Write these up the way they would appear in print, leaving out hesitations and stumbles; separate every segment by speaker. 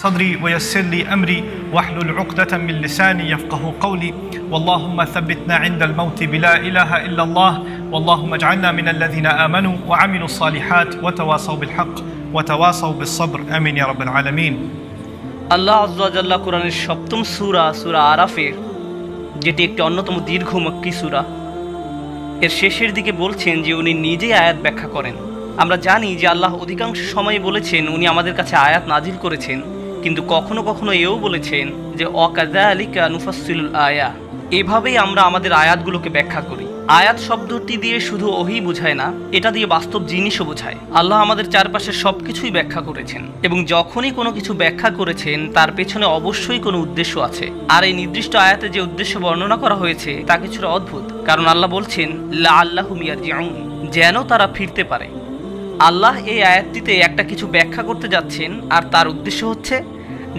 Speaker 1: صدري ويسر لي أمري واحلل عقدة من لساني يفقه قولي واللهم ثبتنا عند الموت بلا إله إلا الله واللهم اجعلنا من الذين آمنوا وعملوا الصالحات وتواصوا بالحق وتواصوا بالصبر آمين يا رب العالمين।
Speaker 2: আল্লাহ আযজা ওয়া জাল্লা কোরআনের সপ্তম সূরা আরাফের, যেটি একটি অন্যতম দীর্ঘ মক্কি সূরা, এর শেষের দিকে বলছেন যে উনি নিজেই আয়াত ব্যাখ্যা করেন। আমরা জানি যে আল্লাহ অধিকাংশ সময় বলেছেন উনি আমাদের কাছে আয়াত নাজিল করেছেন, কিন্তু কখনো কখনো এও বলেছেন যে ওয়াকাযালিকা নুফাসসিলুল আয়া, এভাবেই আমরা আমাদের আয়াতগুলোকে ব্যাখ্যা করি। আয়াত শব্দটি দিয়ে শুধু ওহী বোঝায় না, এটা দিয়ে বাস্তব জিনিসও বোঝায়। আল্লাহ আমাদের চারপাশের সবকিছুই ব্যাখ্যা করেছেন, এবং যখনই কোনো কিছু ব্যাখ্যা করেছেন তার পেছনে অবশ্যই কোনো উদ্দেশ্য আছে। আর এই নির্দিষ্ট আয়াতে যে উদ্দেশ্য বর্ণনা করা হয়েছে তা কিছুটা অদ্ভুত, কারণ আল্লাহ বলছেন লাআল্লাহুম ইয়ারজিউন, যেন তারা ফিরতে পারে। আল্লাহ এই আয়াতটিতে একটা কিছু ব্যাখ্যা করতে যাচ্ছেন, আর তার উদ্দেশ্য হচ্ছে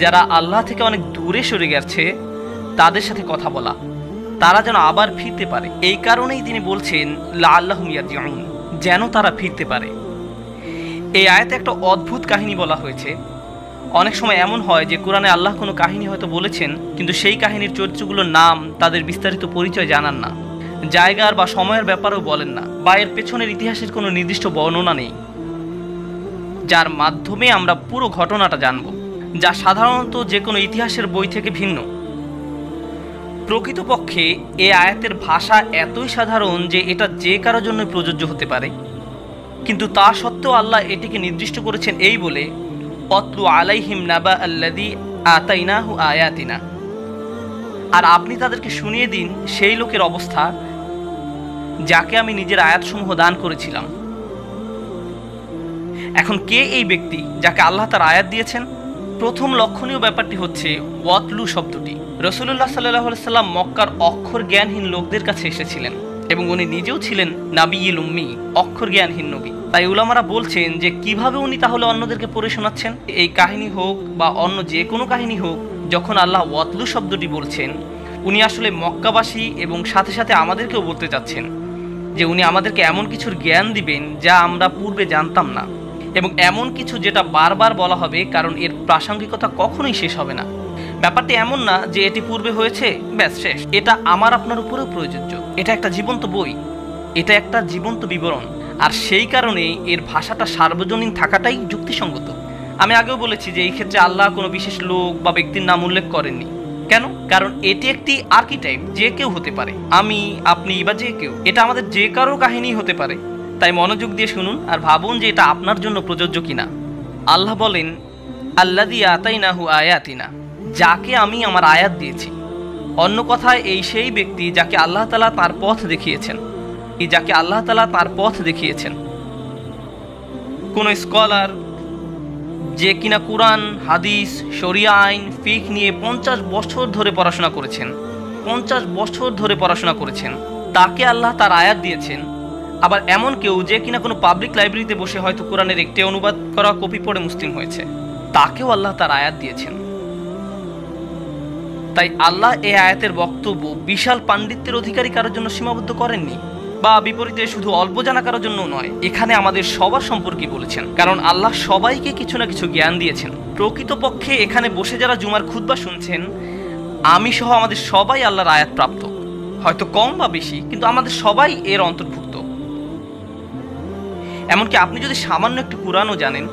Speaker 2: যারা আল্লাহ থেকে অনেক দূরে সরে গেছে তাদের সাথে কথা বলা, তারা যেন আবার ফিরতে পারে। এই কারণেই তিনি বলছেন লাআল্লাহুম ইয়ারজিউন, যেন তারা ফিরতে পারে। এই আয়াতে একটা অদ্ভুত কাহিনী বলা হয়েছে। অনেক সময় এমন হয় যে কোরআনে আল্লাহ কোনো কাহিনী হয়তো বলেছেন, কিন্তু সেই কাহিনীর চরিত্রগুলোর নাম, তাদের বিস্তারিত পরিচয় জানান না, জায়গার বা সময়ের ব্যাপারেও বলেন না, বা এর পেছনের ইতিহাসের কোনো নির্দিষ্ট বর্ণনা নেই, যার মাধ্যমে আমরা পুরো ঘটনাটা জানব, যা সাধারণত যে কোনো ইতিহাসের বই থেকে ভিন্ন। প্রকৃতপক্ষে এই আয়াতের ভাষা এতই সাধারণ যে এটা যে কারোর জন্য প্রযোজ্য হতে পারে, কিন্তু তা সত্ত্বেও আল্লাহ এটিকে নির্দিষ্ট করেছেন এই বলে, অতলু আলাইহিম নাবা আল্লাযী আতাইনাহু আয়াতিনা, আর আপনি তাদেরকে শুনিয়ে দিন সেই লোকের অবস্থা যাকে আমি নিজের আয়াতসমূহ দান করেছিলাম। এখন কে এই ব্যক্তি যাকে আল্লাহ তার আয়াত দিয়েছেন? প্রথম লক্ষণীয় ব্যাপারটি হচ্ছে ওয়াতলু শব্দটি। রাসূলুল্লাহ সাল্লাল্লাহু আলাইহি সাল্লাম মক্কার অক্ষর জ্ঞানহীন লোকদের কাছে এসেছিলেন, এবং উনি নিজেও ছিলেন নাবিয়ুল উম্মি, অক্ষর জ্ঞানহীন নবী। তাই উলামারা বলছেন যে কিভাবে উনি তাহলে অন্যদেরকে পড়ে শোনাচ্ছেন? এই কাহিনী হোক বা অন্য যে কোনো কাহিনী হোক, যখন আল্লাহ ওয়াতলু শব্দটি বলছেন, উনি আসলে মক্কাবাসী এবং সাথে সাথে আমাদেরকেও বলতে চাচ্ছেন যে উনি আমাদেরকে এমন কিছুর জ্ঞান দিবেন যা আমরা পূর্বে জানতাম না, এবং এমন কিছু যেটা বারবার বলা হবে, কারণ এর প্রাসঙ্গিকতা কখনোই শেষ হবে না। ব্যাপারটি এমন না যে এটি পূর্বে হয়েছে ব্যাস শেষ। এটা আমার আপনার উপরেও প্রযোজ্য। এটা একটা জীবন্ত বই, এটা একটা জীবন্ত বিবরণ, আর সেই কারণে এর ভাষাটা সার্বজনীন থাকাটাই যুক্তিসঙ্গত। আমি আগেও বলেছি যে এই ক্ষেত্রে আল্লাহ কোনো বিশেষ লোক বা ব্যক্তির নাম উল্লেখ করেননি। কেন? কারণ এটি একটি আর্কিটাইপ, যে কেউ হতে পারে, আমি, আপনি বা যে কেউ। এটা আমাদের যে কারো কাহিনী হতে পারে। তাই মনোযোগ দিয়ে শুনুন আর ভাবুন যে এটা আপনার জন্য প্রযোজ্য কিনা। আল্লাহ বলেন আল্লাযী আতাইনাহু আয়াতিনা, যাকে আমি আমার আয়াত দিয়েছি। অন্য কথায় এই সেই ব্যক্তি যাকে আল্লাহ তাআলা তার পথ দেখিয়েছেন, কোন স্কলার যে কিনা কুরআন, হাদিস, শরিয়া আইন, ফিকহ নিয়ে 50 বছর ধরে পড়াশোনা করেছেন, তাকে আল্লাহ তার আয়াত দিয়েছেন। আবার এমন কেউ যে কিনা কোনো পাবলিক লাইব্রেরিতে বসে হয়তো কোরআনের একটি অনুবাদ করা কপি পড়ে মুসলিম হয়েছে, তাকেও আল্লাহ তার আয়াত দিয়েছেন। তাই আল্লাহ এই আয়াতের বক্তব্য বিশাল পাণ্ডিত্যের অধিকারী কারোর জন্য সীমাবদ্ধ করেননি, বা বিপরীতে শুধু অল্প জানা কারোর জন্য নয়। এখানে আমাদের সবার সম্পর্কে বলেছেন, কারণ আল্লাহ সবাইকে কিছু না কিছু জ্ঞান দিয়েছেন। প্রকৃতপক্ষে এখানে বসে যারা জুমার খুতবা শুনছেন, আমি সহ আমাদের সবাই আল্লাহর আয়াত প্রাপ্ত, হয়তো কম বা বেশি, কিন্তু আমাদের সবাই এর অন্তর্ভুক্ত। এমনকি আপনি যদি সামান্য একটু কুরআনও জানেন,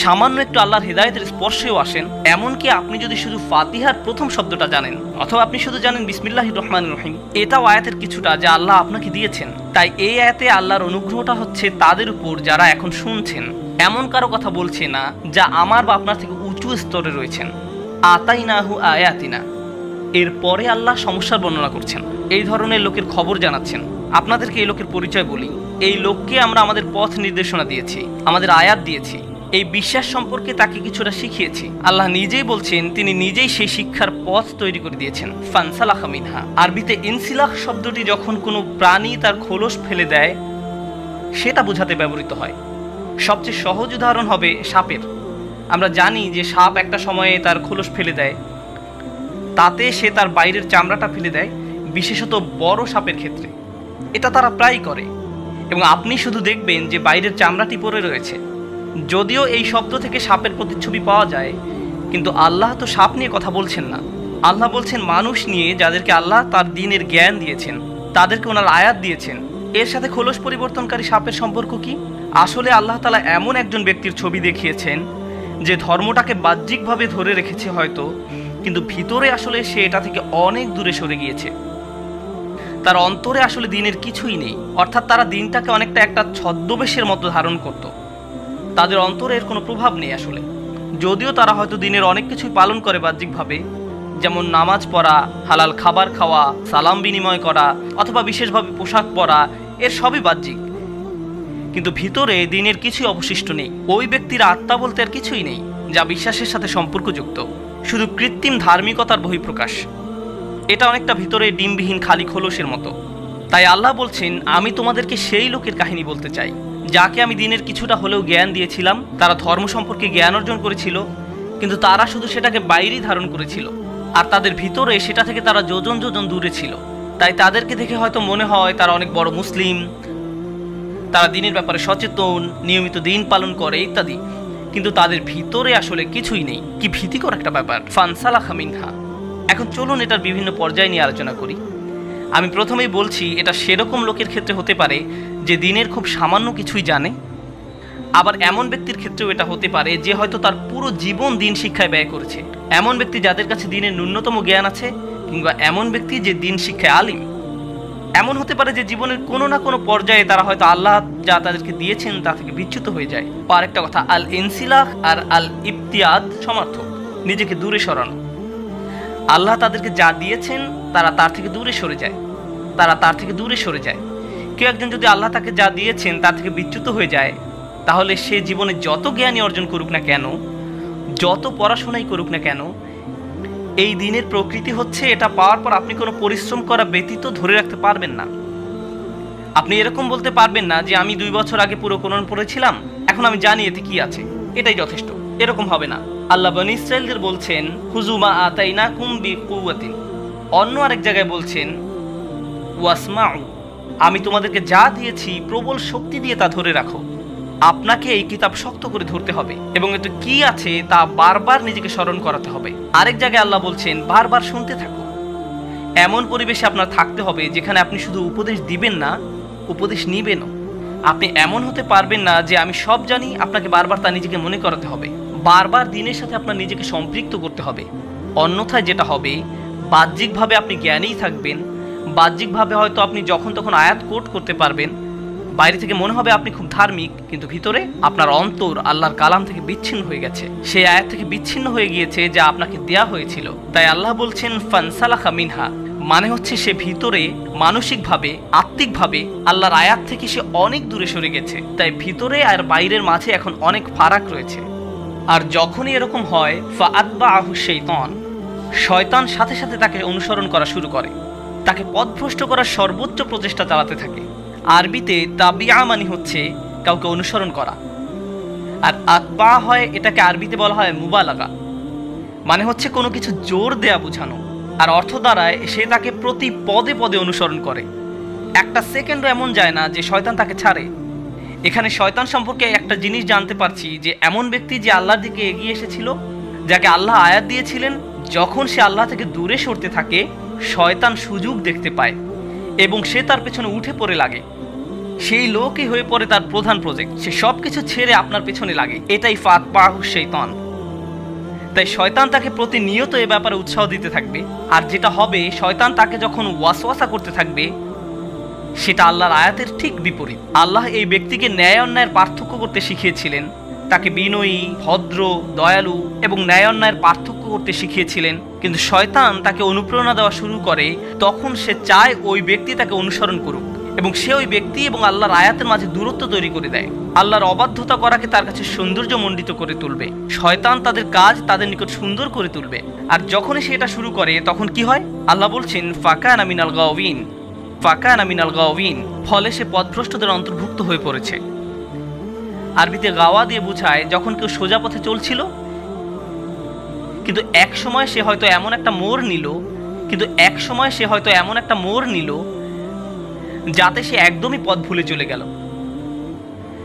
Speaker 2: সামান্য একটু আল্লাহর হিদায়াতের স্পর্শেও আসেন, এমনকি আপনি যদি শুধু ফাতিহার প্রথম শব্দটা জানেন, অথবা আপনি শুধু জানেন বিসমিল্লাহির রহমানির রহিম, এটাও আয়াতের কিছুটা যা আল্লাহ আপনাকে দিয়েছেন। তাই এই আয়াতে আল্লাহর অনুগ্রহটা হচ্ছে তাদের উপর যারা এখন শুনছেন। এমন কারো কথা বলছে না যা আমার বা আপনার থেকে উঁচু স্তরে রয়েছেন। আতাইনাহু আয়াতিনা, এরপরে আল্লাহ সমস্যার বর্ণনা করছেন, এই ধরনের লোকের খবর জানাচ্ছেন। আপনাদেরকে এই লোকের পরিচয় বলি। এই লোককে আমরা আমাদের পথ নির্দেশনা দিয়েছি, আমাদের আয়াত দিয়েছি, এই বিশ্বাস সম্পর্কে তাকে কিছুটা শিখিয়েছি। আল্লাহ নিজেই বলছেন তিনি নিজেই সেই শিক্ষার পথ তৈরি করে দিয়েছেন। ফানসালাখা মিনহা, আরবিতে ইনসিলাখ শব্দটি যখন কোনো প্রাণী তার খোলস ফেলে দেয় সেটা বোঝাতে ব্যবহৃত হয়। সবচেয়ে সহজ উদাহরণ হবে সাপের। আমরা জানি যে সাপ একটা সময়ে তার খোলস ফেলে দেয়, তাতে সে তার বাইরের চামড়াটা ফেলে দেয়, বিশেষত বড় সাপের ক্ষেত্রে এটা তারা প্রায়ই করে, এবং আপনি শুধু দেখবেন যে বাইরের চামড়াটি পড়ে রয়েছে। যদিও এই শব্দ থেকে সাপের প্রতিচ্ছবি পাওয়া যায়, কিন্তু আল্লাহ তো সাপ নিয়ে কথা বলছেন না, আল্লাহ বলছেন মানুষ নিয়ে, যাদেরকে আল্লাহ তার দ্বীনের জ্ঞান দিয়েছেন, তাদেরকে ওনার আয়াত দিয়েছেন। এর সাথে খোলস পরিবর্তনকারী সাপের সম্পর্ক কি? আসলে আল্লাহ তাআলা এমন একজন ব্যক্তির ছবি দেখিয়েছেন যে ধর্মটাকে বাহ্যিকভাবে ধরে রেখেছে হয়তো, কিন্তু ভিতরে আসলে সে এটা থেকে অনেক দূরে সরে গিয়েছে। তার অন্তরে আসলে দ্বীনের কিছুই নেই, অর্থাৎ তারা দ্বীনটাকে অনেকটা একটা ছদ্মবেশের মতো ধারণ করত। তাদের অন্তরে এর কোনো প্রভাব নেই আসলে, যদিও তারা হয়তো দ্বীনের অনেক কিছুই পালন করে বাহ্যিকভাবে, যেমন নামাজ পড়া, হালাল খাবার খাওয়া, সালাম বিনিময় করা, অথবা বিশেষভাবে পোশাক পরা, এর সবই বাহ্যিক, কিন্তু ভিতরে দ্বীনের কিছুই অবশিষ্ট নেই। ওই ব্যক্তির আত্মা বলতে আর কিছুই নেই যা বিশ্বাসের সাথে সম্পর্কযুক্ত, শুধু কৃত্রিম ধার্মিকতার বহিঃপ্রকাশ। এটা অনেকটা ভিতরে ডিমবিহীন খালি খোলসের মতো। তাই আল্লাহ বলছেন, আমি তোমাদেরকে সেই লোকের কাহিনী বলতে চাই যাকে আমি দ্বীনের কিছুটা হলেও জ্ঞান দিয়েছিলাম। তারা ধর্ম সম্পর্কে জ্ঞান অর্জন করেছিল, কিন্তু তারা শুধু সেটাকে বাইরেই ধারণ করেছিল, আর তাদের ভিতরে সেটা থেকে তারা যোজন যোজন দূরে ছিল। তাই তাদেরকে দেখে হয়তো মনে হয় তারা অনেক বড় মুসলিম, তারা দ্বীনের ব্যাপারে সচেতন, নিয়মিত দ্বীন পালন করে ইত্যাদি, কিন্তু তাদের ভিতরে আসলে কিছুই নেই। কি ভীতিকর একটা ব্যাপার। ফানসালাখা মিনহা। এখন চলুন এটার বিভিন্ন পর্যায় নিয়ে আলোচনা করি। আমি প্রথমেই বলছি, এটা সেরকম লোকের ক্ষেত্রে হতে পারে যে দ্বীনের খুব সামান্য কিছুই জানে, আবার এমন ব্যক্তির ক্ষেত্রেও এটা হতে পারে যে হয়তো তার পুরো জীবন দ্বীন শিক্ষায় ব্যয় করেছে। এমন ব্যক্তি যাদের কাছে দ্বীনের ন্যূনতম জ্ঞান আছে, কিংবা এমন ব্যক্তি যে দ্বীন শিক্ষায় আলিম। এমন হতে পারে যে জীবনের কোনো না কোনো পর্যায়ে তারা হয়তো আল্লাহ যা তাদেরকে দিয়েছেন তা থেকে বিচ্যুত হয়ে যায়। আর একটা কথা, আল ইনসিলাহ আর আল ইবতিয়াদ সমার্থক, নিজেকে দূরে সরানো। আল্লাহ তাদেরকে যা দিয়েছেন তারা তার থেকে দূরে সরে যায়, কেউ একজন যদি আল্লাহ তাকে যা দিয়েছেন তার থেকে বিচ্যুত হয়ে যায়, তাহলে সে জীবনে যত জ্ঞানই অর্জন করুক না কেন, যত পড়াশোনাই করুক না কেন, এই দ্বীনের প্রকৃতি হচ্ছে এটা পাওয়ার পর আপনি কোনো পরিশ্রম করা ব্যতীত ধরে রাখতে পারবেন না। আপনি এরকম বলতে পারবেন না যে আমি 2 বছর আগে পুরো কোরআন পড়েছিলাম, এখন আমি জানি এতে কি আছে, এটাই যথেষ্ট। এরকম হবে না। আল্লাহ বনী ইসরাঈলদের বলছেন, হুজুমা আতাইনাকুম বিকুওয়াতিন। অন্য আরেক জায়গায় বলছেন, ওয়াসমাউ, আমি তোমাদেরকে যা দিয়েছি প্রবল শক্তি দিয়ে তা ধরে রাখো। আপনাকে এই কিতাব শক্ত করে ধরতে হবে এবং এতে কি আছে তা বারবার নিজেকে স্মরণ করাতে হবে। আরেক জায়গায় আল্লাহ বলছেন, বারবার শুনতে থাকো। এমন পরিবেশে আপনার থাকতে হবে যেখানে আপনি শুধু উপদেশ দিবেন না, উপদেশ নিবেনও। আপনি এমন হতে পারবেন না যে আমি সব জানি, আপনাকে বারবার তা নিজেকে মনে করাতে হবে, বারবার দ্বীনের সাথে আপনার নিজেকে সম্পৃক্ত করতে হবে। অন্যথায় যেটা হবে, বাহ্যিকভাবে আপনি জ্ঞানেই থাকবেন, বাহ্যিকভাবে হয়তো আপনি যখন তখন আয়াত কোট করতে পারবেন, বাইরে থেকে মনে হবে আপনি খুব ধার্মিক, কিন্তু ভিতরে আপনার অন্তর আল্লাহর কালাম থেকে বিচ্ছিন্ন হয়ে গেছে, সেই আয়াত থেকে বিচ্ছিন্ন হয়ে গিয়েছে যা আপনাকে দেয়া হয়েছিল। তাই আল্লাহ বলছেন, ফানসালাখা মিনহা, মানে হচ্ছে সে ভিতরে মানসিকভাবে, আত্মিকভাবে আল্লাহর আয়াত থেকে সে অনেক দূরে সরে গেছে। তাই ভিতরে আর বাইরের মাঝে এখন অনেক ফারাক রয়েছে। আর যখনই এরকম হয়, ফাআতবাআহু শাইতান, শয়তান সাথে সাথে তাকে অনুসরণ করা শুরু করে, তাকে পথভ্রষ্ট করার সর্বোচ্চ প্রচেষ্টা চালাতে থাকে। আরবিতে তাবিআ মানে হচ্ছে কাউকে অনুসরণ করা, আর আতবা হয়, এটাকে আরবিতে বলা হয় মুবালাগা, মানে হচ্ছে কোনো কিছু জোর দেয়া বোঝানো। আর অর্থ দ্বারায় সে তাকে প্রতি পদে পদে অনুসরণ করে, একটা সেকেন্ডও এমন যায় না যে শয়তান তাকে ছাড়ে। এখানে শয়তান সম্পর্কে একটা জিনিস জানতে পারছি যে এমন ব্যক্তি যে আল্লাহর দিকে এগিয়ে এসেছিল, যাকে আল্লাহ আয়াত দিয়েছিলেন, যখন সে আল্লাহ থেকে দূরে সরতে থাকে, শয়তান সুযোগ দেখতে পায় এবং সে তার পেছনে উঠে পড়ে লাগে। সেই লোকই হয়ে পড়ে তার প্রধান প্রজেক্ট, সে সব কিছু ছেড়ে আপনার পেছনে লাগে। এটাই ফাতবাহু শাইতান। তাই শয়তান তাকে প্রতিনিয়ত এ ব্যাপারে উৎসাহ দিতে থাকবে, আর যেটা হবে, শয়তান তাকে যখন ওয়াসওয়াসা করতে থাকবে, সেটা আল্লাহর আয়াতের ঠিক বিপরীত। আল্লাহ এই ব্যক্তিকে ন্যায় অন্যায়ের পার্থক্য করতে শিখিয়েছিলেন, তাকে বিনয়ী, ভদ্র, দয়ালু এবং ন্যায় অন্যায়ের পার্থক্য করতে শিখিয়েছিলেন, কিন্তু শয়তান তাকে অনুপ্রেরণা দেওয়া শুরু করে। তখন সে চায় ওই ব্যক্তি তাকে অনুসরণ করুক এবং সে ওই ব্যক্তি এবং আল্লাহর আয়াতের মাঝে দূরত্ব তৈরি করে দেয়। আল্লাহর অবাধ্যতা করাকে তার কাছে সৌন্দর্য মণ্ডিত করে তুলবে। শয়তান তাদের কাজ তাদের নিকট সুন্দর করে তুলবে। আর যখনই সে এটা শুরু করে, তখন কি হয়? আল্লাহ বলছেন, ফাকানা মিনাল গাওয়িন, ফাকানা মিনাল গাওয়িন, ফলে সে পথভ্রষ্টদের অন্তর্ভুক্ত হয়ে পড়েছে। আরবিতে গাওয়া দিয়ে বোঝায় যখন কেউ সোজা পথে চলছিল, কিন্তু এক সময় সে হয়তো এমন একটা মোড় নিল যাতে সে একদমই পথ ভুলে চলে গেল।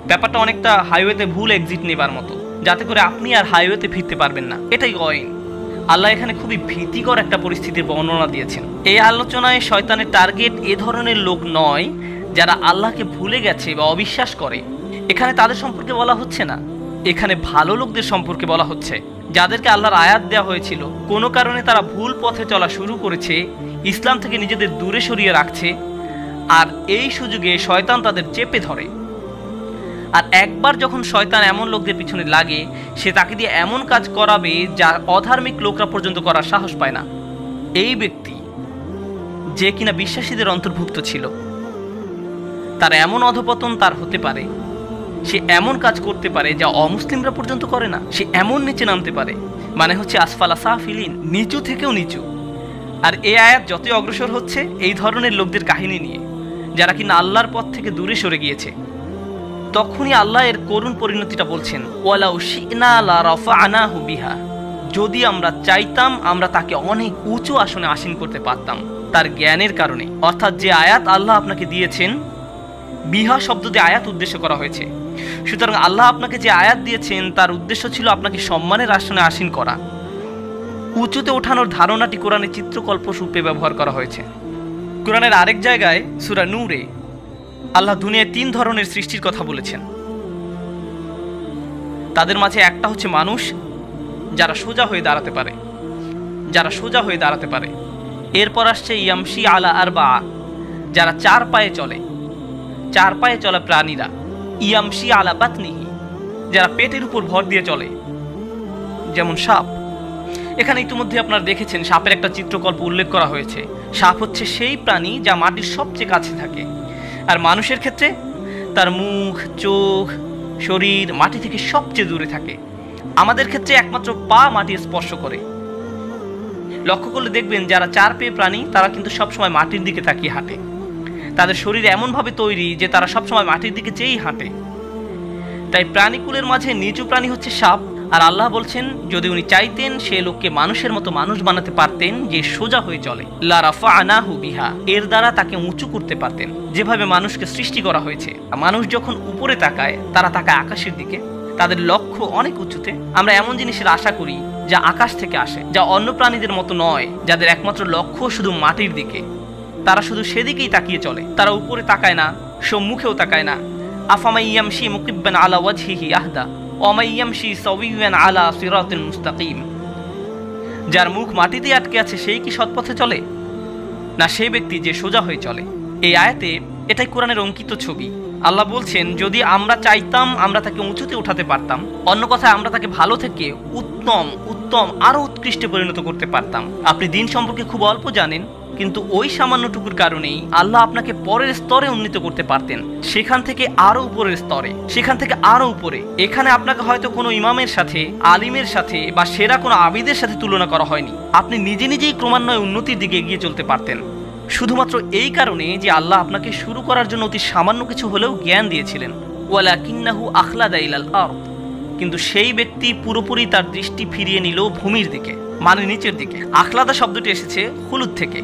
Speaker 2: ব্যাপারটা অনেকটা হাইওয়েতে ভুল এক্সিট নেবার মতো। যাতে করে আপনি আর হাইওয়েতে ফিরতে পারবেন না। এটাই গয়েন। আল্লাহ এখানে খুবই ভীতিকর একটা পরিস্থিতির বর্ণনা দিয়েছেন। এই আলোচনায় শয়তানের টার্গেট এ ধরনের লোক নয় যারা আল্লাহকে ভুলে গেছে বা অবিশ্বাস করে। এখানে তাদের সম্পর্কে বলা হচ্ছে না, এখানে ভালো লোকদের সম্পর্কে বলা হচ্ছে, যাদেরকে আল্লাহর আয়াত দেওয়া হয়েছিল। কোনো কারণে তারা ভুল পথে চলা শুরু করেছে, ইসলাম থেকে নিজেদের দূরে সরিয়ে রাখছে, আর এই সুযোগে শয়তান তাদের চেপে ধরে। আর একবার যখন শয়তান এমন লোকদের পিছনে লাগে, সে তাকে দিয়ে এমন কাজ করাবে যা অধার্মিক লোকরা পর্যন্ত করার সাহস পায় না। এই ব্যক্তি যে কিনা বিশ্বাসীদের অন্তর্ভুক্ত ছিল, তার এমন অধপতন তার হতে পারে, সে এমন কাজ করতে পারে যা অমুসলিমরা পর্যন্ত করে না। সে এমন নিচে নামতে পারে, মানে হচ্ছে আসফালা সাফিলিন, নিচু থেকেও নিচু। আর এই আয়াত যতই অগ্রসর হচ্ছে এই ধরনের লোকদের কাহিনী নিয়ে, যারা কিনা আল্লাহর পথ থেকে দূরে সরে গিয়েছে, তখনই আল্লাহ এর করুণ পরিণতিটা বলছেন, ওয়ালাউ শি'না লা রাফা'নাহু বিহা, যদি আমরা চাইতাম আমরা তাকে অনেক উঁচু আসনে আসীন করতে পারতাম তার জ্ঞানের কারণে। অর্থাৎ যে আয়াত আল্লাহ আপনাকে দিয়েছেন, বিহা শব্দ দিয়ে আয়াত উদ্দেশ্য করা হয়েছে। সুতরাং আল্লাহ আপনাকে যে আয়াত দিয়েছেন তার উদ্দেশ্য ছিল আপনাকে সম্মানের আসনে আসীন করা। উঁচুতে ওঠানোর ধারণাটি কোরআনে চিত্রকল্প রূপে ব্যবহার করা হয়েছে। কোরআনের আরেক জায়গায় সূরা নূরে আল্লাহ দুনিয়ায় 3 ধরনের সৃষ্টির কথা বলেছেন। তাদের মাঝে একটা হচ্ছে মানুষ, যারা সোজা হয়ে দাঁড়াতে পারে। এরপর আসছে ইয়ামশি আলা আরবা, যারা 4 পায়ে চলে, 4 পায়ে চলা প্রাণীরা। ইয়ামশি আলা বাতনিহি, যারা পেটের উপর ভর দিয়ে চলে, যেমন সাপ। এখানে ইতিমধ্যে আপনারা দেখেছেন সাপের একটা চিত্রকল্প উল্লেখ করা হয়েছে। সাপ হচ্ছে সেই প্রাণী যা মাটির সবচেয়ে কাছে থাকে। আর মানুষের ক্ষেত্রে তার মুখ, চোখ, শরীর মাটি থেকে সবচেয়ে দূরে থাকে। আমাদের ক্ষেত্রে একমাত্র পা মাটি স্পর্শ করে। লক্ষ্য করলে দেখবেন যারা 4 পেয়ে প্রাণী তারা কিন্তু সবসময় মাটির দিকে তাকিয়ে হাঁটে। তাদের শরীর এমনভাবে তৈরি যে তারা সবসময় মাটির দিকে চেয়েই হাঁটে। তাই প্রাণীকুলের মাঝে নিচু প্রাণী হচ্ছে সাপ। আর আল্লাহ বলছেন যদি উনি চাইতেন সে লোককে মানুষের মতো মানুষ বানাতে পারতেন যে সোজা হয়ে চলে, লা রাফা'নাহু বিহা, এর দ্বারা তাকে উঁচু করতে পারতেন। যেভাবে মানুষকে সৃষ্টি করা হয়েছে, মানুষ যখন উপরে তাকায় তারা তাকায় আকাশের দিকে, তাদের লক্ষ্য অনেক উঁচুতে। আমরা এমন জিনিসের আশা করি যা আকাশ থেকে আসে, যা অন্য প্রাণীদের মতো নয়, যাদের একমাত্র লক্ষ্য শুধু মাটির দিকে। তারা শুধু সেদিকেই তাকিয়ে চলে, তারা উপরে তাকায় না, সম্মুখেও তাকায় না। আফামান ইয়ামশি মুকিব্বান আলা ওয়াজহিহি আহদা ওয়া মান ইয়ামশি সাওয়িয়ান আলা সিরাতিল মুস্তাকিম, যার মুখ মাটিতে আটকে আছে সেই কি সৎপথে চলে, না সেই ব্যক্তি যে সোজা হয়ে চলে। এই আয়াতে এটাই কোরআনের অঙ্কিত ছবি। আল্লাহ বলছেন যদি আমরা চাইতাম আমরা তাকে উঁচুতে উঠাতে পারতাম, অন্য কথায় আমরা তাকে ভালো থেকে উত্তম আরো উৎকৃষ্টে পরিণত করতে পারতাম। আপনি দিন সম্পর্কে খুব অল্প জানেন, কিন্তু ওই সামান্যটুকুর কারণেই আল্লাহ আপনাকে পরের স্তরে উন্নীত করতে পারতেন, সেখান থেকে আরো উপরের স্তরে, সেখান থেকে আরো উপরে। এখানে আপনাকে হয়তো কোনো ইমামের সাথে, আলিমের সাথে বা সেরা কোনো আবিদের সাথে তুলনা করা হয়নি। আপনি নিজে নিজেই ক্রমান্বয়ে উন্নতির দিকে এগিয়ে চলতে পারতেন, শুধুমাত্র এই কারণে যে আল্লাহ আপনাকে শুরু করার জন্য অতি সামান্য কিছু হলেও জ্ঞান দিয়েছিলেন। ওয়ালাকিন্নাহু আখলাদা ইলাল আরদ, কিন্তু সেই ব্যক্তি পুরোপুরি তার দৃষ্টি ফিরিয়ে নিল ভূমির দিকে, মানে নিচের দিকে। আখলাদা শব্দটি এসেছে খুলুদ থেকে।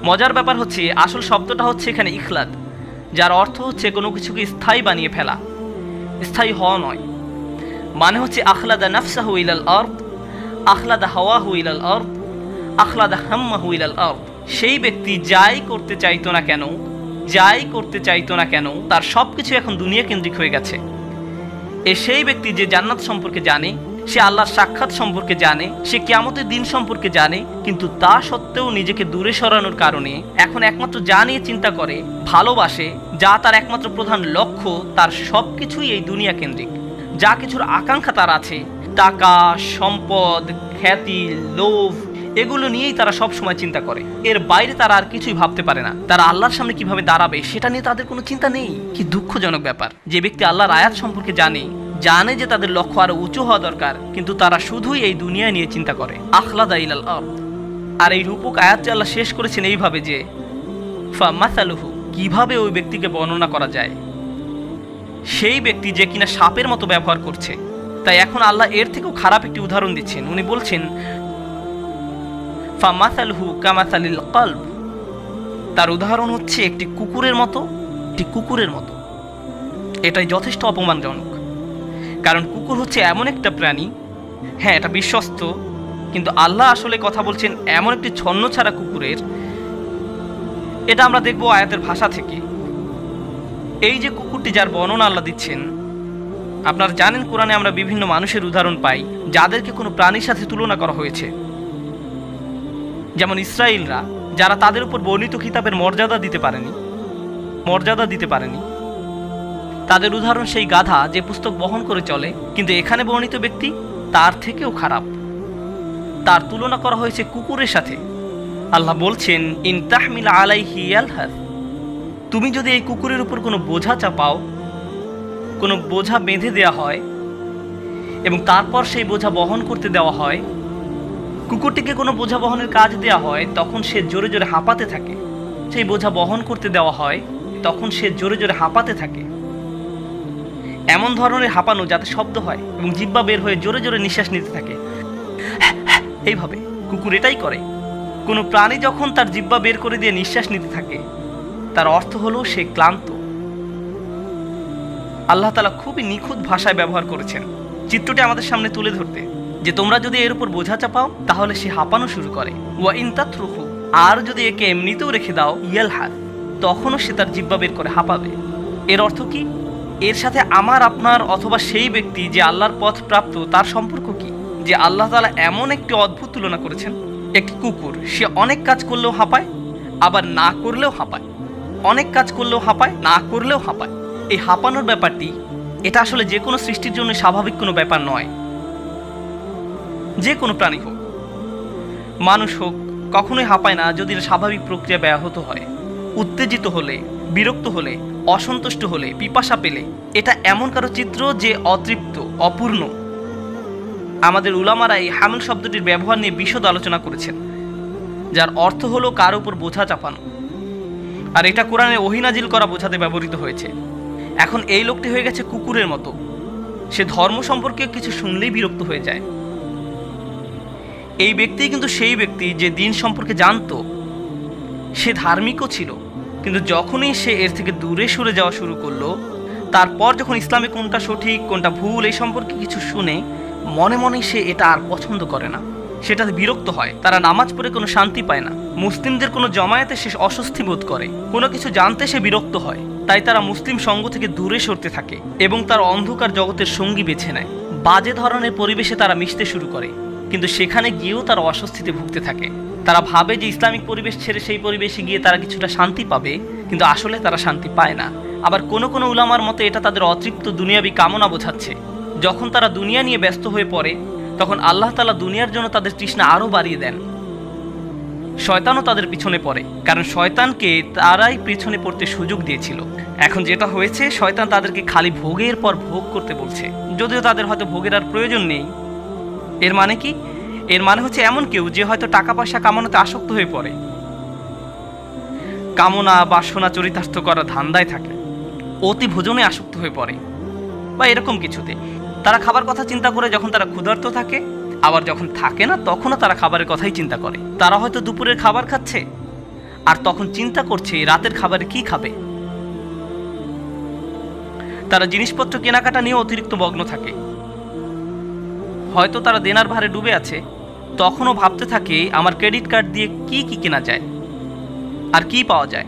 Speaker 2: মজার ব্যাপার হচ্ছে আসল শব্দটা হচ্ছে এখানে ইখলাদ, যার অর্থ হচ্ছে কোনো কিছুকে স্থায়ী বানিয়ে ফেলা, স্থায়ী হওয়া নয়। মানে হচ্ছে আখলাদা নাফসাহু ইলাল আরদ, আখলাদা হাওয়াহু ইলাল আরদ, আখলাদা হাম্মাহু ইলাল আরদ। সেই ব্যক্তি যাই করতে চাইতো না কেন তার সবকিছু এখন দুনিয়া কেন্দ্রিক হয়ে গেছে। সেই ব্যক্তি যে জান্নাত সম্পর্কে জানে, সে আল্লাহর সাক্ষাৎ সম্পর্কে জানে, সে কিয়ামতের দিন সম্পর্কে জানে, কিন্তু তা সত্ত্বেও নিজেকে দূরে সরানোর কারণে এখন একমাত্র যা নিয়ে চিন্তা করে, ভালোবাসে, যা তার একমাত্র প্রধান লক্ষ্য, তার সবকিছুই এই দুনিয়া কেন্দ্রিক। যা কিছুর আকাঙ্ক্ষা তার আছে, টাকা, সম্পদ, খ্যাতি, লোভ, এগুলো নিয়েই তারা সব সময় চিন্তা করে। এর বাইরে তারা আর কিছুই ভাবতে পারে না। তারা আল্লাহর সামনে কিভাবে দাঁড়াবে সেটা নিয়ে তাদের কোনো চিন্তা নেই। কি দুঃখজনক ব্যাপার, যে ব্যক্তি আল্লাহর আয়াত সম্পর্কে জানে যে তাদের লক্ষ্য আরো উঁচু হওয়া দরকার, কিন্তু তারা শুধুই এই দুনিয়া নিয়ে চিন্তা করে। আখলাদা ইলাল আরদ। আর এই রূপক আয়াতটি আল্লাহ শেষ করেছেন এইভাবে যে ফামাসালুহু, কিভাবে ওই ব্যক্তিকে বর্ণনা করা যায়, সেই ব্যক্তি যে কিনা সাপের মতো ব্যবহার করছে। তাই এখন আল্লাহ এর থেকেও খারাপ একটি উদাহরণ দিচ্ছেন। উনি বলছেন ফামাসালুহু কামাসালিল কলব, তার উদাহরণ হচ্ছে একটি কুকুরের মতো। এটাই যথেষ্ট অপমানজনক, কারণ কুকুর হচ্ছে এমন একটা প্রাণী, হ্যাঁ এটা বিশ্বস্ত, কিন্তু আল্লাহ আসলে কথা বলছেন এমন একটি ছন্নছাড়া কুকুরের। এটা আমরা দেখব আয়াতের ভাষা থেকে। এই যে কুকুরটি যার বর্ণনা আল্লাহ দিচ্ছেন, আপনারা জানেন কোরআনে আমরা বিভিন্ন মানুষের উদাহরণ পাই যাদেরকে কোনো প্রাণীর সাথে তুলনা করা হয়েছে। যেমন ইসরায়েলরা, যারা তাদের উপর বর্ণিত কিতাবের মর্যাদা দিতে পারেনি। তাদের উদাহরণ সেই গাধা যে পুস্তক বহন করে চলে, কিন্তু এখানে বর্ণিত ব্যক্তি তার থেকেও খারাপ। তার তুলনা করা হয়েছে কুকুরের সাথে। আল্লাহ বলছেন, ইন তাহমিল আলাইহি ইয়ালহাস, তুমি যদি এই কুকুরের উপর কোনো বোঝা চাপাও, কোনো বোঝা বেঁধে দেওয়া হয় এবং তারপর সেই বোঝা বহন করতে দেওয়া হয়, কুকুরটিকে কোনো বোঝা বহনের কাজ দেওয়া হয়, তখন সে জোরে জোরে হাঁপাতে থাকে। সেই বোঝা বহন করতে দেওয়া হয়, তখন সে জোরে জোরে হাঁপাতে থাকে। এমন ধরনের হাঁপানো যাতে শব্দ হয় এবং জিহ্বা বের হয়ে জোরে জোরে নিঃশ্বাস নিতে থাকে। এইভাবে কুকুর এটাই করে। কোনো প্রাণী যখন তার জিহ্বা বের করে দিয়ে নিঃশ্বাস নিতে থাকে, তার অর্থ হলো সে ক্লান্ত। আল্লাহ তাআলা খুবই নিখুঁত ভাষায় ব্যবহার করেছেন চিত্রটি আমাদের সামনে তুলে ধরতে, যে তোমরা যদি এর উপর বোঝা চাপাও তাহলে সে হাঁপানো শুরু করে। ওয়া ইন তাতরুকু, আর যদি একে এমনিতেও রেখে দাও, ইয়ালহাস, তখনও সে তার জিহ্বা বের করে হাঁপাবে। এর অর্থ কি? এর সাথে আমার, আপনার অথবা সেই ব্যক্তি যে আল্লাহর পথ প্রাপ্ত তার সম্পর্ক কি? যে আল্লাহ তাআলা এমন একটি অদ্ভুত তুলনা করেছেন। একটি কুকুর, সে অনেক কাজ করলেও হাঁপায়, আবার না করলেও হাঁপায়। অনেক কাজ করলেও হাঁপায়, না করলেও হাঁপায়। এই হাঁপানোর ব্যাপারটি, এটা আসলে যে কোনো সৃষ্টির জন্য স্বাভাবিক কোনো ব্যাপার নয়। যে কোনো প্রাণী হোক, মানুষ হোক, কখনোই হাঁপায় না যদি স্বাভাবিক প্রক্রিয়া ব্যাহত হয়। উত্তেজিত হলে, বিরক্ত হলে, অসন্তুষ্ট হলে, পিপাসা পেলে, এটা এমন কারো চিত্র যে অতৃপ্ত, অপূর্ণ। আমাদের উলামারা এই হামল শব্দটির ব্যবহার নিয়ে বিশদ আলোচনা করেছেন, যার অর্থ হলো কার উপর বোঝা চাপানো। আর এটা কোরআনে ওহী নাজিল করা বোঝাতে ব্যবহৃত হয়েছে। এখন এই লোকটি হয়ে গেছে কুকুরের মতো। সে ধর্ম সম্পর্কে কিছু শুনলেই বিরক্ত হয়ে যায়। এই ব্যক্তি কিন্তু সেই ব্যক্তি যে দিন সম্পর্কে জানতো, সে ধার্মিকও ছিল, কিন্তু যখনই সে এর থেকে দূরে সরে যাওয়া শুরু করলো, তারপর যখন ইসলামে কোনটা সঠিক কোনটা ভুল এই সম্পর্কে কিছু শুনে, মনে মনে সে এটা আর পছন্দ করে না, সেটাতে বিরক্ত হয়। তারা নামাজ পড়ে কোনো শান্তি পায় না, মুসলিমদের কোনো জমায়েতে সে অস্বস্তি বোধ করে, কোনো কিছু জানতে সে বিরক্ত হয়। তাই তারা মুসলিম সঙ্গ থেকে দূরে সরতে থাকে এবং তার অন্ধকার জগতের সঙ্গী বেছে নেয়। বাজে ধরনের পরিবেশে তারা মিশতে শুরু করে, কিন্তু সেখানে গিয়েও তারা অস্বস্তিতে ভুগতে থাকে। তারা ভাবে যে ইসলামিক পরিবেশ ছেড়ে সেই পরিবেশে গিয়ে তারা কিছুটা শান্তি পাবে, কিন্তু আসলে তারা শান্তি পায় না। আবার কোনো কোনো উলামার মতে এটা তাদের অতৃপ্ত দুনিয়াবি কামনা বোঝাচ্ছে। যখন তারা দুনিয়া নিয়ে ব্যস্ত হয়ে পড়ে, তখন আল্লাহ তাআলা দুনিয়ার জন্য তাদের তৃষ্ণা আরও বাড়িয়ে দেন। শয়তানও তাদের পিছনে পড়ে, কারণ শয়তানকে তারাই পিছনে পড়তে সুযোগ দিয়েছিল। এখন যেটা হয়েছে, শয়তান তাদেরকে খালি ভোগের পর ভোগ করতে বলছে, যদিও তাদের হয়তো ভোগের আর প্রয়োজন নেই। এর মানে কি? এর মানে হচ্ছে এমন কেউ যে হয়তো টাকা পয়সা কামানোতে আসক্ত হয়ে পড়ে, কামনা বাসনা চরিতার্থ করার ধান্দায় থাকে, অতি ভোজনে আসক্ত হয়ে পড়ে, বা এরকম কিছুতে। তারা খাবার কথা চিন্তা করে যখন তারা ক্ষুধার্ত থাকে, আবার যখন থাকে না তখনও তারা খাবারের কথাই চিন্তা করে। তারা হয়তো দুপুরের খাবার খাচ্ছে আর তখন চিন্তা করছে রাতের খাবারে কি খাবে। তারা জিনিসপত্র কেনাকাটা নিয়ে অতিরিক্ত মগ্ন থাকে। হয়তো তারা দেনার ভারে ডুবে আছে, তখনও ভাবতে থাকে আমার ক্রেডিট কার্ড দিয়ে কি কি কেনা যায় আর কি পাওয়া যায়।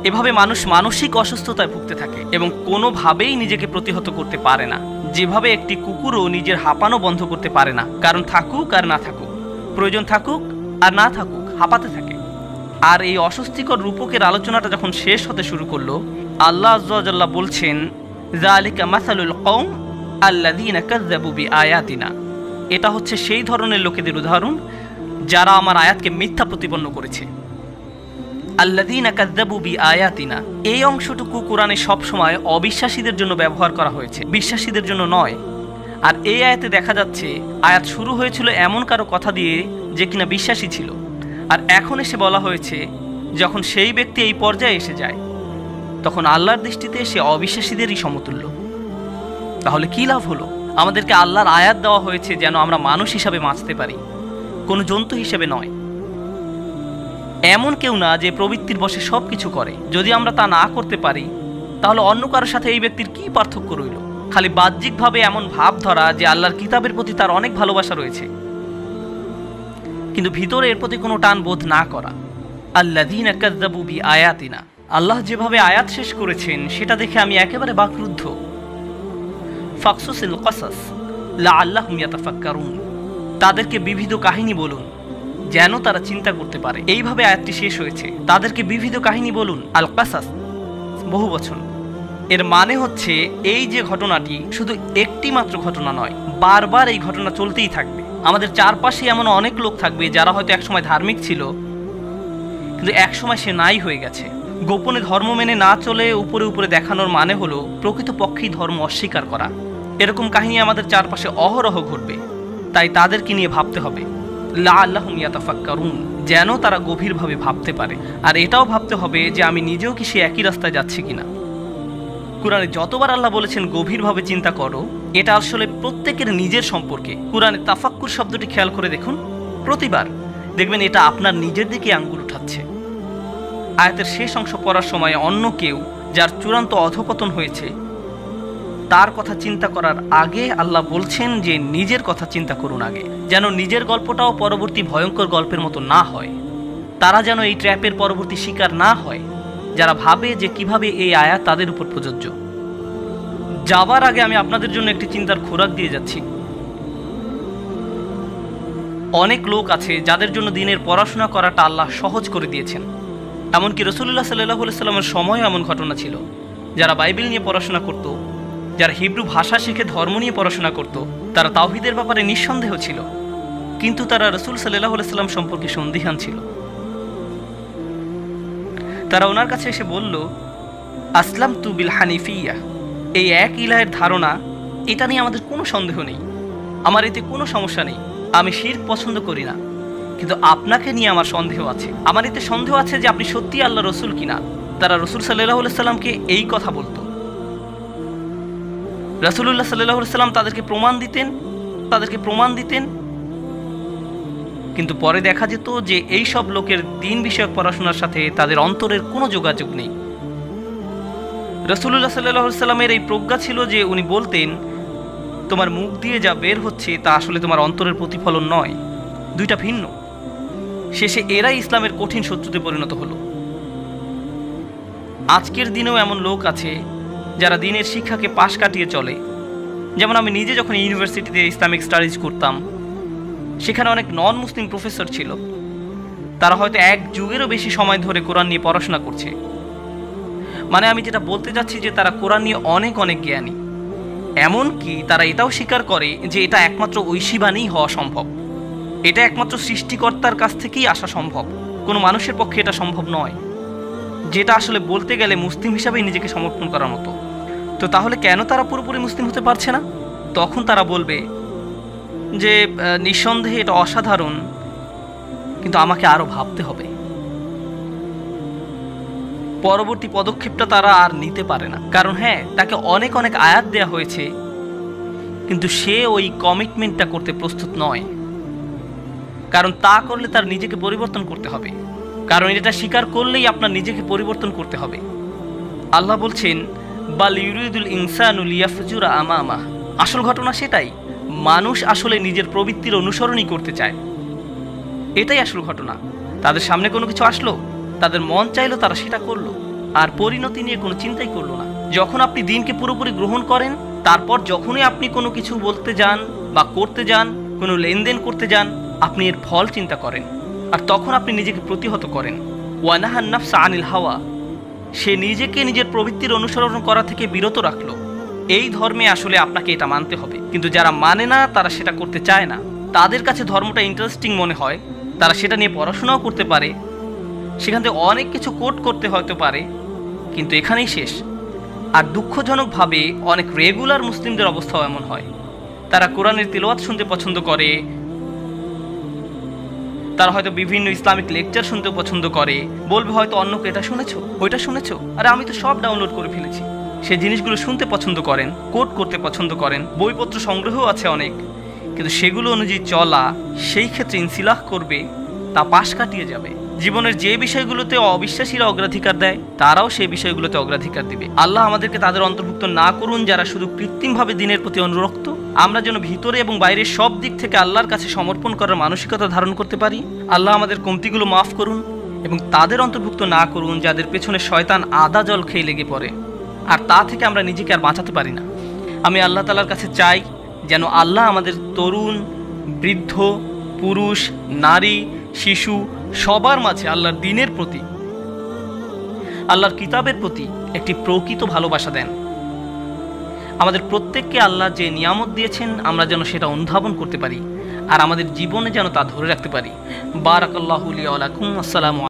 Speaker 2: এভাবে মানুষ মানসিক অসুস্থতায় ভুগতে থাকে এবং কোনোভাবেই নিজেকে প্রতিহত করতে পারে না। যেভাবে একটি কুকুরও নিজের হাঁপানো বন্ধ করতে পারে না, কারণ থাকুক আর না থাকুক, প্রয়োজন থাকুক আর না থাকুক, হাঁপাতে থাকে। আর এই অস্বস্তিকর রূপকের আলোচনাটা যখন শেষ হতে শুরু করলো, আল্লাহ আযজা ওয়া জাল্লা বলছেন, যালিকা মাসালুল কওম আল্লাযীনা কাযযাবু বিআয়াতিনা, এটা হচ্ছে সেই ধরনের লোকেদের উদাহরণ যারা আমার আয়াতকে মিথ্যা প্রতিপন্ন করেছে। আল্লাযীনা কাযযাবু বিআয়াতিনা, এই অংশটুকু কোরআনে সবসময় অবিশ্বাসীদের জন্য ব্যবহার করা হয়েছে, বিশ্বাসীদের জন্য নয়। আর এই আয়াতে দেখা যাচ্ছে আয়াত শুরু হয়েছিল এমন কারো কথা দিয়ে যে কিনা বিশ্বাসী ছিল, আর এখন এসে বলা হয়েছে যখন সেই ব্যক্তি এই পর্যায়ে এসে যায়, তখন আল্লাহর দৃষ্টিতে সে অবিশ্বাসীদেরই সমতুল্য। তাহলে কি লাভ হলো? আমাদেরকে আল্লাহর আয়াত দেওয়া হয়েছে যেন আমরা মানুষ হিসাবে বাঁচতে পারি, কোনো জন্তু হিসেবে নয়। এমন কেউ না যে প্রবৃত্তির বশে সব কিছু করে। যদি আমরা তা না করতে পারি, তাহলে অন্য কারোর সাথে এই ব্যক্তির কি পার্থক্য রইল? খালি বাহ্যিকভাবে এমন ভাব ধরা যে আল্লাহর কিতাবের প্রতি তার অনেক ভালোবাসা রয়েছে, কিন্তু ভিতরে এর প্রতি কোনো টান বোধ না করা। আল্লাযীনা কাযযাবু বিআয়াতিনা, আল্লাহ যেভাবে আয়াত শেষ করেছেন সেটা দেখে আমি একেবারে বাকরুদ্ধ। ফাকসুসিল কসাস লাআল্লাহুম ইয়াতাফাক্কারুন, তাদেরকে বিবিধ কাহিনী বলুন যেন তারা চিন্তা করতে পারে। এইভাবে আয়াতটি শেষ হয়েছে, তাদেরকে বিবিধ কাহিনী বলুন। আল কাসাস বহু বচন, এর মানে হচ্ছে এই যে ঘটনাটি শুধু একটি মাত্র ঘটনা নয়, বারবার এই ঘটনা চলতেই থাকবে। আমাদের চারপাশে এমন অনেক লোক থাকবে যারা হয়তো একসময় ধার্মিক ছিল, কিন্তু একসময় সে নাই হয়ে গেছে। গোপনে ধর্ম মেনে না চলে উপরে উপরে দেখানোর মানে হলো প্রকৃতপক্ষেই ধর্ম অস্বীকার করা। এরকম কাহিনী আমাদের চারপাশে অহরহ ঘটবে, তাই তাদেরকে নিয়ে ভাবতে হবে। লাআল্লাহুম ইয়াতাফাক্কারুন, যেন তারা গভীরভাবে ভাবতে পারে। আর এটাও ভাবতে হবে যে আমি নিজেও কি সে একই রাস্তায় যাচ্ছি কিনা। কুরআনে যতবার আল্লাহ বলেছেন গভীরভাবে চিন্তা করো, এটা আসলে প্রত্যেকের নিজের সম্পর্কে। কুরআনে তাফাক্কুর শব্দটি খেয়াল করে দেখুন, প্রতিবার দেখবেন এটা আপনার নিজের দিকে আঙ্গুল উঠাচ্ছে। আয়াতের শেষ অংশ পড়ার সময় অন্য কেউ যার চূড়ান্ত অধঃপতন হয়েছে তার কথা চিন্তা করার আগে আল্লাহ বলছেন যে নিজের কথা চিন্তা করুন আগে, যেন নিজের গল্পটাও পরবর্তী ভয়ঙ্কর গল্পের মতো না হয়। তারা যেন এই ট্র্যাপের পরবর্তী শিকার না হয় যারা ভাবে যে কিভাবে এই আয়াত তাদের উপর প্রযোজ্য। যাবার আগে আমি আপনাদের জন্য একটি চিন্তার খোরাক দিয়ে যাচ্ছি। অনেক লোক আছে যাদের জন্য দিনের পড়াশোনা করাটা আল্লাহ সহজ করে দিয়েছেন। এমনকি রাসূলুল্লাহ সাল্লাল্লাহু আলাইহি ওয়াসাল্লামের সময়ও এমন ঘটনা ছিল, যারা বাইবেল নিয়ে পড়াশোনা করত, যারা হিব্রু ভাষা শিখে ধর্ম নিয়ে পড়াশোনা করত, তারা তাওহীদের ব্যাপারে নিঃসন্দেহ ছিল, কিন্তু তারা রাসূল সাল্লাল্লাহু আলাইহি ওয়াসাল্লাম সম্পর্কে সন্দিহান ছিল। তারা ওনার কাছে এসে বলল, আসলামতু বিল হানিফিয়া, এই এক ইলাহের ধারণা, এটা নিয়ে আমাদের কোনো সন্দেহ নেই, আমার এতে কোনো সমস্যা নেই, আমি শিরক পছন্দ করি না, কিন্তু আপনাকে নিয়ে আমার সন্দেহ আছে। আমার এতে সন্দেহ আছে যে আপনি সত্যি আল্লাহ রসুল কিনা। তারা রসুল সাল্লাল্লাহু আলাইহি সাল্লামকে এই কথা বলতো। রাসূলুল্লাহ সাল্লাল্লাহু আলাইহি সাল্লাম তাদেরকে প্রমাণ দিতেন, কিন্তু পরে দেখা যেত যে এই সব লোকের দ্বীন বিষয়ক পড়াশোনার সাথে তাদের অন্তরের কোনো যোগাযোগ নেই। রাসূলুল্লাহ সাল্লাল্লাহু আলাইহি সাল্লামের এই প্রজ্ঞা ছিল যে উনি বলতেন, তোমার মুখ দিয়ে যা বের হচ্ছে তা আসলে তোমার অন্তরের প্রতিফলন নয়, দুইটা ভিন্ন। শেষে এরাই ইসলামের কঠিন শত্রুতে পরিণত হলো। আজকের দিনেও এমন লোক আছে যারা দিনের শিক্ষাকে পাশ কাটিয়ে চলে। যেমন আমি নিজে যখন ইউনিভার্সিটিতে ইসলামিক স্টাডিজ করতাম, সেখানে অনেক নন মুসলিম প্রফেসর ছিল, তারা হয়তো এক যুগেরও বেশি সময় ধরে কোরআন নিয়ে পড়াশোনা করছে। মানে আমি যেটা বলতে যাচ্ছি যে তারা কোরআন নিয়ে অনেক অনেক জ্ঞানী। এমনকি তারা এটাও স্বীকার করে যে এটা একমাত্র ঐশী বাণীই হওয়া সম্ভব, এটা একমাত্র সৃষ্টিকর্তার কাছ থেকেই আসা সম্ভব, কোনো মানুষের পক্ষে এটা সম্ভব নয়, যেটা আসলে বলতে গেলে মুসলিম হিসাবেই নিজেকে সমর্পণ করার মতো। তো তাহলে কেন তারা পুরোপুরি মুসলিম হতে পারছে না? তখন তারা বলবে যে নিঃসন্দেহে এটা অসাধারণ, কিন্তু আমাকে আরো ভাবতে হবে। পরবর্তী পদক্ষেপটা তারা আর নিতে পারে না, কারণ হ্যাঁ, তাকে অনেক অনেক আয়াত দেয়া হয়েছে, কিন্তু সে ওই কমিটমেন্টটা করতে প্রস্তুত নয়। কারণ তা করলে তার নিজেকে পরিবর্তন করতে হবে, কারণ এটা স্বীকার করলেই আপনার নিজেকে পরিবর্তন করতে হবে। আল্লাহ বলছেন, বাল ইউরিদুল ইনসানু লিয়াফজুরা আমামা, আসল ঘটনা সেটাই, মানুষ আসলে নিজের প্রবৃত্তির অনুসরণই করতে চায়, এটাই আসল ঘটনা। তাদের সামনে কোনো কিছু আসলো, তাদের মন চাইলো, তারা সেটা করলো, আর পরিণতি নিয়ে কোনো চিন্তাই করলো না। যখন আপনি দিনকে পুরোপুরি গ্রহণ করেন, তারপর যখনই আপনি কোনো কিছু বলতে যান বা করতে যান, কোনো লেনদেন করতে যান, আপনি এর ফল চিন্তা করেন, আর তখন আপনি নিজেকে প্রতিহত করেন। ওয়ানাহান নাফসা আনিল হাওয়া, সে নিজেকে নিজের প্রবৃত্তির অনুসরণ করা থেকে বিরত রাখলো। এই ধর্মে আসলে আপনাকে এটা মানতে হবে, কিন্তু যারা মানে না, তারা সেটা করতে চায় না। তাদের কাছে ধর্মটা ইন্টারেস্টিং মনে হয়, তারা সেটা নিয়ে পড়াশোনাও করতে পারে, সেখান থেকে অনেক কিছু কোট করতে হয়তো পারে, কিন্তু এখানেই শেষ। আর দুঃখজনকভাবে অনেক রেগুলার মুসলিমদের অবস্থাও এমন হয়। তারা কোরআনের তিলাওয়াত শুনতে পছন্দ করে, তারা হয়তো বিভিন্ন ইসলামিক লেকচার শুনতে পছন্দ করে, বলবে হয়তো অন্যকে এটা শুনেছো, ওইটা শুনেছো, আরে আমি তো সব ডাউনলোড করে ফেলেছি। সেই জিনিসগুলো শুনতে পছন্দ করেন, কোট করতে পছন্দ করেন, বইপত্র সংগ্রহও আছে অনেক, কিন্তু সেগুলো অনুযায়ী চলা, সেই ক্ষেত্রে ইনসিলাহ করবে, তা পাশ কাটিয়ে যাবে। জীবনের যে বিষয়গুলোতে অবিশ্বাসীরা অগ্রাধিকার দেয় তারাও সেই বিষয়গুলোতে অগ্রাধিকার দিবে। আল্লাহ আমাদেরকে তাদের অন্তর্ভুক্ত না করুন যারা শুধু কৃত্রিমভাবে দিনের প্রতি অনুরক্ত। আমরা যেন ভিতরে এবং বাইরের সব দিক থেকে আল্লাহর কাছে সমর্পণ করার মানসিকতা ধারণ করতে পারি। আল্লাহ আমাদের কমতিগুলো মাফ করুন এবং তাদের অন্তর্ভুক্ত না করুন যাদের পেছনে শয়তান আদা জল খেয়ে লেগে পড়ে, আর তা থেকে আমরা নিজেকে আর বাঁচাতে পারি না। আমি আল্লাহ তাআলার কাছে চাই যেন আল্লাহ আমাদের তরুণ, বৃদ্ধ, পুরুষ, নারী, শিশু সবার মাঝে আল্লাহর দ্বীনের প্রতি, আল্লাহর কিতাবের প্রতি একটি প্রকৃত ভালোবাসা দেন। আমাদের প্রত্যেককে আল্লাহ যে নিয়ামত দিয়েছেন আমরা যেন সেটা অনুধাবন করতে পারি আর আমাদের জীবনে যেন তা ধরে রাখতে পারি। বারাকাল্লাহু লি ওয়া লাকুম। আসসালামু